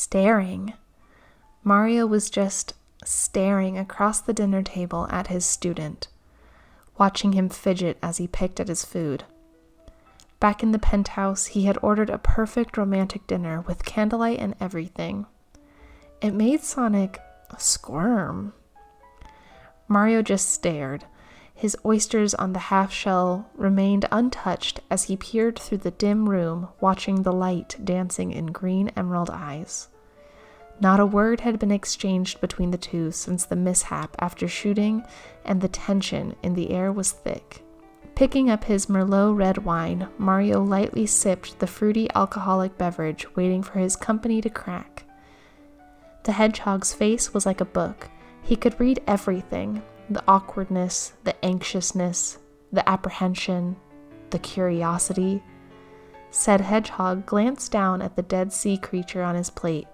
staring. Mario was just staring across the dinner table at his student, watching him fidget as he picked at his food. Back in the penthouse, he had ordered a perfect romantic dinner with candlelight and everything. It made Sonic squirm. Mario just stared. His oysters on the half shell remained untouched as he peered through the dim room, watching the light dancing in green emerald eyes. Not a word had been exchanged between the two since the mishap after shooting, and the tension in the air was thick. Picking up his Merlot red wine, Mario lightly sipped the fruity alcoholic beverage, waiting for his company to crack. The hedgehog's face was like a book. He could read everything: the awkwardness, the anxiousness, the apprehension, the curiosity. Said hedgehog glanced down at the dead sea creature on his plate.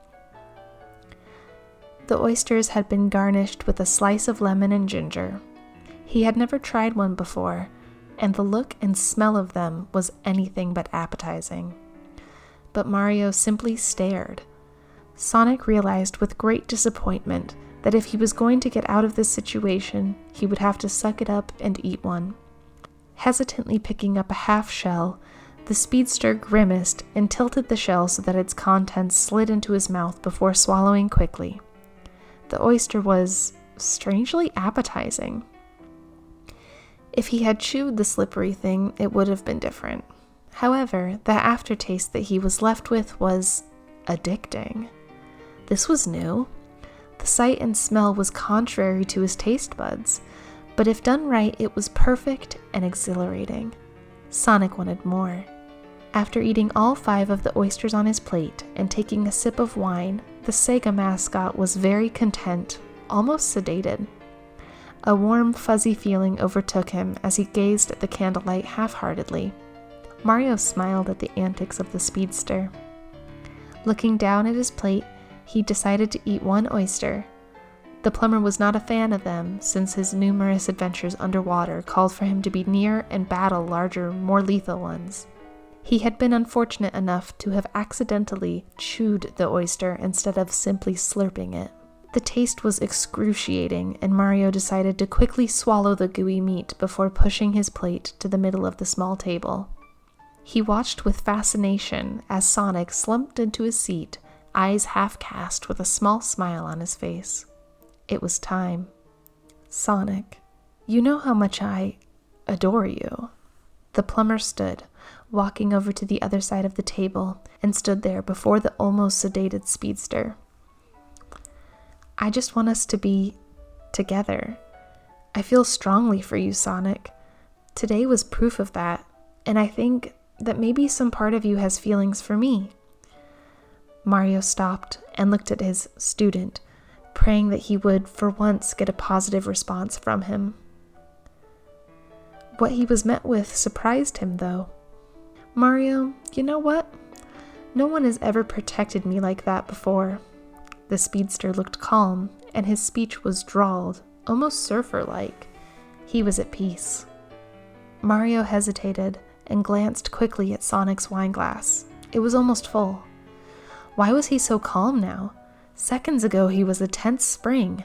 The oysters had been garnished with a slice of lemon and ginger. He had never tried one before, and the look and smell of them was anything but appetizing. But Mario simply stared. Sonic realized with great disappointment that if he was going to get out of this situation, he would have to suck it up and eat one. Hesitantly picking up a half shell, the speedster grimaced and tilted the shell so that its contents slid into his mouth before swallowing quickly. The oyster was strangely appetizing. If he had chewed the slippery thing, it would have been different. However, the aftertaste that he was left with was addicting. This was new. The sight and smell was contrary to his taste buds, but if done right, it was perfect and exhilarating. Sonic wanted more. After eating all 5 of the oysters on his plate and taking a sip of wine, the Sega mascot was very content, almost sedated. A warm, fuzzy feeling overtook him as he gazed at the candlelight half-heartedly. Mario smiled at the antics of the speedster. Looking down at his plate, he decided to eat one oyster. The plumber was not a fan of them, since his numerous adventures underwater called for him to be near and battle larger, more lethal ones. He had been unfortunate enough to have accidentally chewed the oyster instead of simply slurping it. The taste was excruciating, and Mario decided to quickly swallow the gooey meat before pushing his plate to the middle of the small table. He watched with fascination as Sonic slumped into his seat, eyes half-cast with a small smile on his face. It was time. Sonic, you know how much I adore you. The plumber stood, walking over to the other side of the table, and stood there before the almost sedated speedster. I just want us to be together. I feel strongly for you, Sonic. Today was proof of that, and I think that maybe some part of you has feelings for me. Mario stopped and looked at his student, praying that he would, for once, get a positive response from him. What he was met with surprised him, though. Mario, you know what? No one has ever protected me like that before. The speedster looked calm, and his speech was drawled, almost surfer-like. He was at peace. Mario hesitated and glanced quickly at Sonic's wineglass. It was almost full. Why was he so calm now? Seconds ago, he was a tense spring.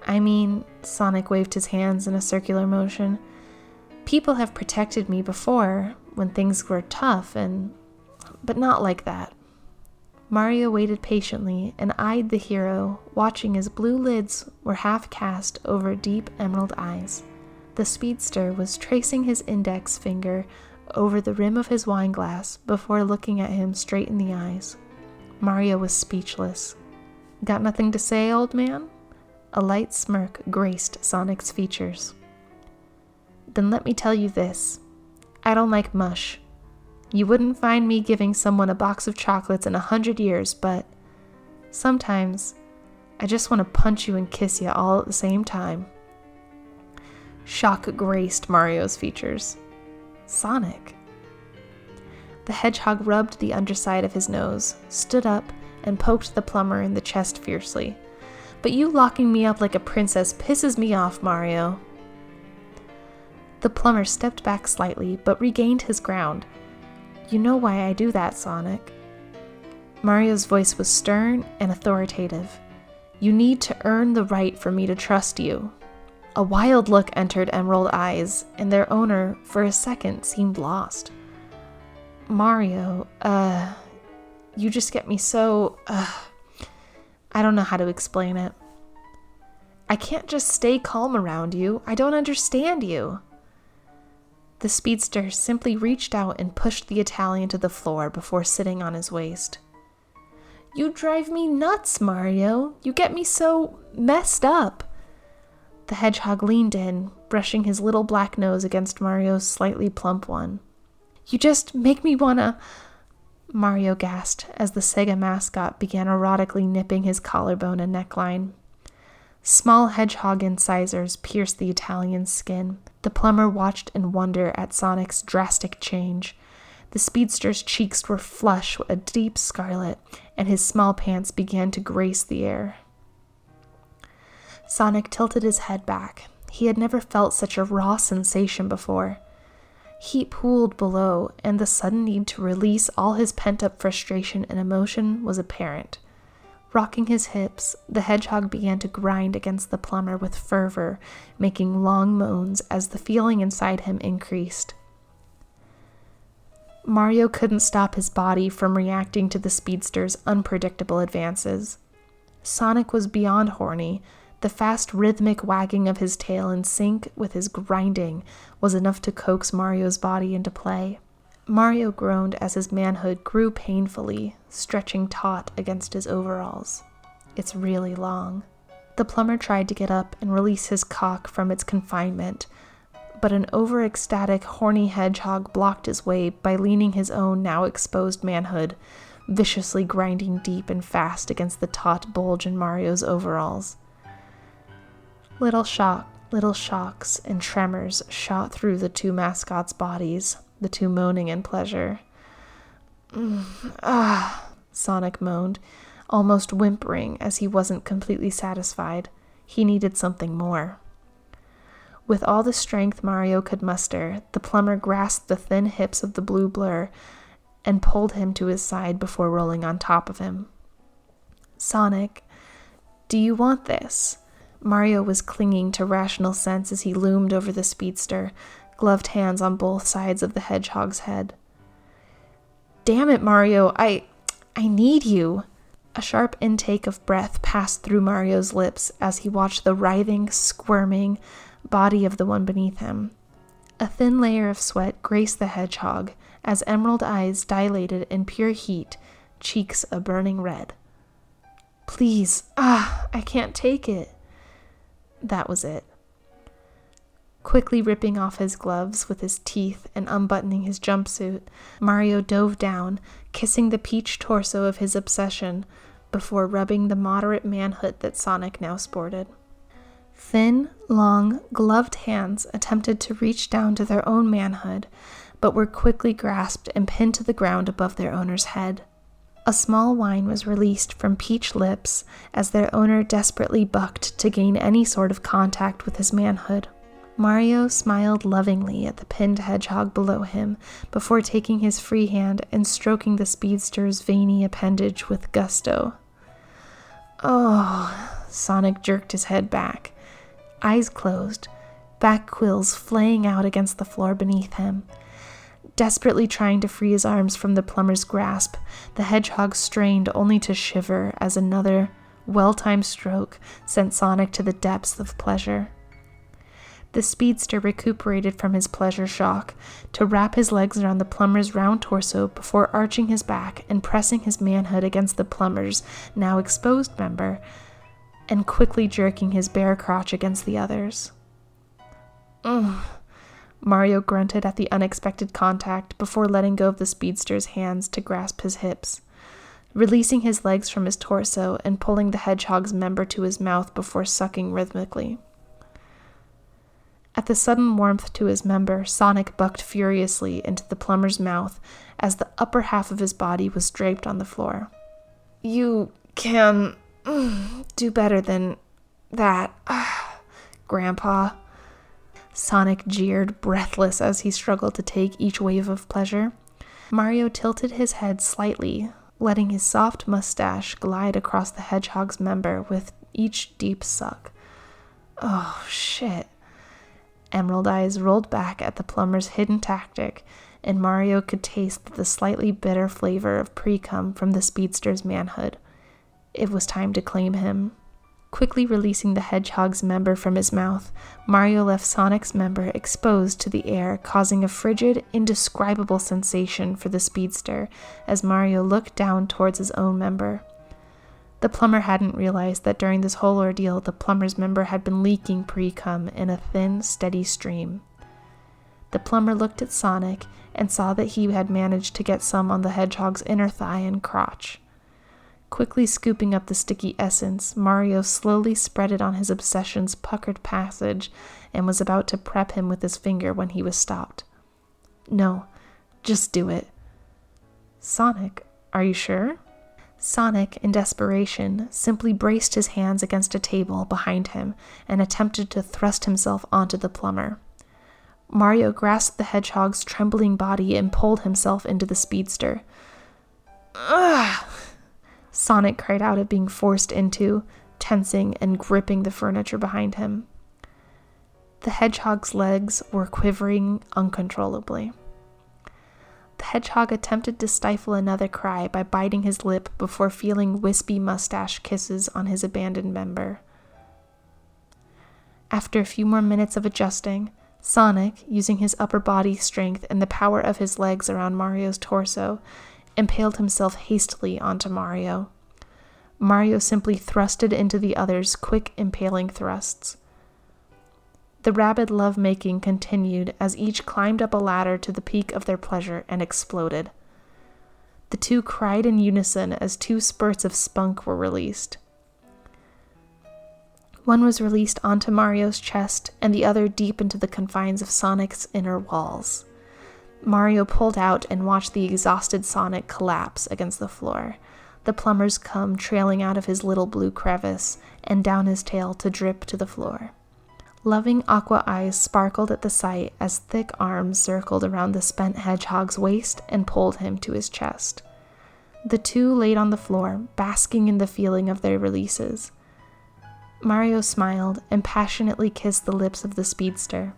I mean, Sonic waved his hands in a circular motion. People have protected me before, when things were tough, but not like that. Mario waited patiently and eyed the hero, watching his blue lids were half-cast over deep emerald eyes. The speedster was tracing his index finger over the rim of his wineglass before looking at him straight in the eyes. Mario was speechless. Got nothing to say, old man? A light smirk graced Sonic's features. Then let me tell you this. I don't like mush. You wouldn't find me giving someone a box of chocolates in 100 years, but sometimes I just want to punch you and kiss you all at the same time. Shock graced Mario's features. Sonic. The hedgehog rubbed the underside of his nose, stood up, and poked the plumber in the chest fiercely. But you locking me up like a princess pisses me off, Mario. The plumber stepped back slightly, but regained his ground. You know why I do that, Sonic. Mario's voice was stern and authoritative. "You need to earn the right for me to trust you." A wild look entered emerald eyes, and their owner, for a second, seemed lost. "Mario, you just get me so, I don't know how to explain it. I can't just stay calm around you. I don't understand you." The speedster simply reached out and pushed the Italian to the floor before sitting on his waist. "You drive me nuts, Mario. You get me so messed up." The hedgehog leaned in, brushing his little black nose against Mario's slightly plump one. "You just make me wanna..." Mario gasped as the Sega mascot began erotically nipping his collarbone and neckline. Small hedgehog incisors pierced the Italian's skin. The plumber watched in wonder at Sonic's drastic change. The speedster's cheeks were flush with a deep scarlet, and his small pants began to grace the air. Sonic tilted his head back. He had never felt such a raw sensation before. Heat pooled below, and the sudden need to release all his pent-up frustration and emotion was apparent. Rocking his hips, the hedgehog began to grind against the plumber with fervor, making long moans as the feeling inside him increased. Mario couldn't stop his body from reacting to the speedster's unpredictable advances. Sonic was beyond horny. The fast rhythmic wagging of his tail in sync with his grinding was enough to coax Mario's body into play. Mario groaned as his manhood grew painfully, stretching taut against his overalls. "It's really long." The plumber tried to get up and release his cock from its confinement, but an over-ecstatic, horny hedgehog blocked his way by leaning his own now exposed manhood, viciously grinding deep and fast against the taut bulge in Mario's overalls. Little shocks and tremors shot through the two mascots' bodies, the two moaning in pleasure. Sonic moaned, almost whimpering as he wasn't completely satisfied. He needed something more. With all the strength Mario could muster, the plumber grasped the thin hips of the blue blur and pulled him to his side before rolling on top of him. "Sonic, do you want this?" Mario was clinging to rational sense as he loomed over the speedster, gloved hands on both sides of the hedgehog's head. "Damn it, Mario, I need you." A sharp intake of breath passed through Mario's lips as he watched the writhing, squirming body of the one beneath him. A thin layer of sweat graced the hedgehog as emerald eyes dilated in pure heat, cheeks a burning red. "Please, I can't take it." That was it. Quickly ripping off his gloves with his teeth and unbuttoning his jumpsuit, Mario dove down, kissing the peach torso of his obsession before rubbing the moderate manhood that Sonic now sported. Thin, long, gloved hands attempted to reach down to their own manhood, but were quickly grasped and pinned to the ground above their owner's head. A small whine was released from peach lips as their owner desperately bucked to gain any sort of contact with his manhood. Mario smiled lovingly at the pinned hedgehog below him before taking his free hand and stroking the speedster's veiny appendage with gusto. "Oh," Sonic jerked his head back. Eyes closed, back quills flaying out against the floor beneath him. Desperately trying to free his arms from the plumber's grasp, the hedgehog strained only to shiver as another, well-timed stroke sent Sonic to the depths of pleasure. The speedster recuperated from his pleasure shock to wrap his legs around the plumber's round torso before arching his back and pressing his manhood against the plumber's now exposed member and quickly jerking his bare crotch against the other's. Mario grunted at the unexpected contact before letting go of the speedster's hands to grasp his hips, releasing his legs from his torso and pulling the hedgehog's member to his mouth before sucking rhythmically. At the sudden warmth to his member, Sonic bucked furiously into the plumber's mouth as the upper half of his body was draped on the floor. "You can do better than that, Grandpa." Sonic jeered, breathless as he struggled to take each wave of pleasure. Mario tilted his head slightly, letting his soft mustache glide across the hedgehog's member with each deep suck. Oh, shit. Emerald Eyes rolled back at the plumber's hidden tactic, and Mario could taste the slightly bitter flavor of pre-cum from the speedster's manhood. It was time to claim him. Quickly releasing the hedgehog's member from his mouth, Mario left Sonic's member exposed to the air, causing a frigid, indescribable sensation for the speedster as Mario looked down towards his own member. The plumber hadn't realized that during this whole ordeal, the plumber's member had been leaking pre-cum in a thin, steady stream. The plumber looked at Sonic and saw that he had managed to get some on the hedgehog's inner thigh and crotch. Quickly scooping up the sticky essence, Mario slowly spread it on his obsession's puckered passage and was about to prep him with his finger when he was stopped. No, just do it. Sonic, are you sure? Sonic, in desperation, simply braced his hands against a table behind him and attempted to thrust himself onto the plumber. Mario grasped the hedgehog's trembling body and pulled himself into the speedster. Ugh! Sonic cried out at being forced into, tensing and gripping the furniture behind him. The hedgehog's legs were quivering uncontrollably. The hedgehog attempted to stifle another cry by biting his lip before feeling wispy mustache kisses on his abandoned member. After a few more minutes of adjusting, Sonic, using his upper body strength and the power of his legs around Mario's torso, impaled himself hastily onto Mario. Mario simply thrusted into the other's quick impaling thrusts. The rabid lovemaking continued as each climbed up a ladder to the peak of their pleasure and exploded. The two cried in unison as two spurts of spunk were released. One was released onto Mario's chest and the other deep into the confines of Sonic's inner walls. Mario pulled out and watched the exhausted Sonic collapse against the floor, the plumber's cum trailing out of his little blue crevice and down his tail to drip to the floor. Loving aqua eyes sparkled at the sight as thick arms circled around the spent hedgehog's waist and pulled him to his chest. The two laid on the floor, basking in the feeling of their releases. Mario smiled and passionately kissed the lips of the speedster.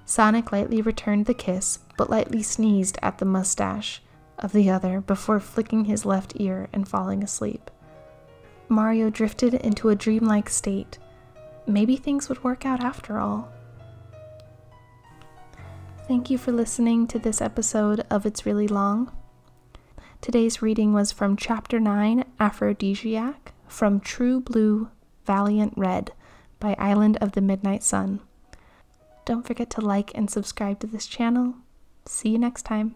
Sonic lightly returned the kiss, but lightly sneezed at the mustache of the other before flicking his left ear and falling asleep. Mario drifted into a dreamlike state. Maybe things would work out after all. Thank you for listening to this episode of It's Really Long. Today's reading was from Chapter 9, Aphrodisiac, from True Blue, Valiant Red, by IslandoftheMidnightSun. Don't forget to like and subscribe to this channel. See you next time.